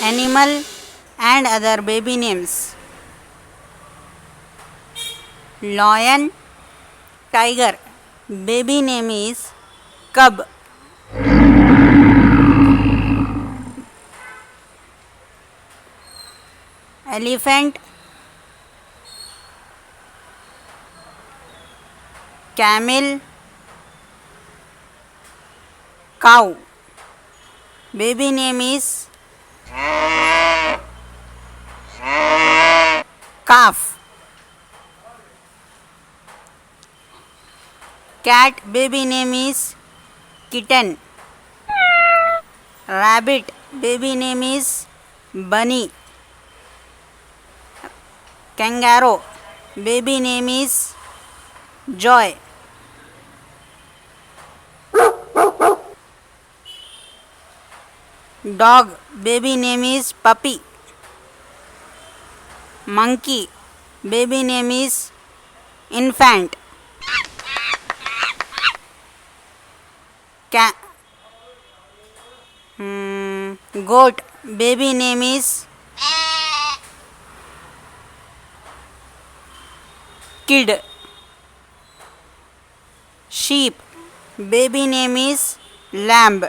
Animal and other baby names: lion, tiger, baby name is cub. Elephant, camel, cow, baby name is calf. Cat, baby name is kitten. Rabbit, baby name is bunny. Kangaroo, baby name is joy. Dog, baby name is puppy. Monkey, baby name is infant. Ca- Goat, baby name is kid. Sheep, baby name is lamb.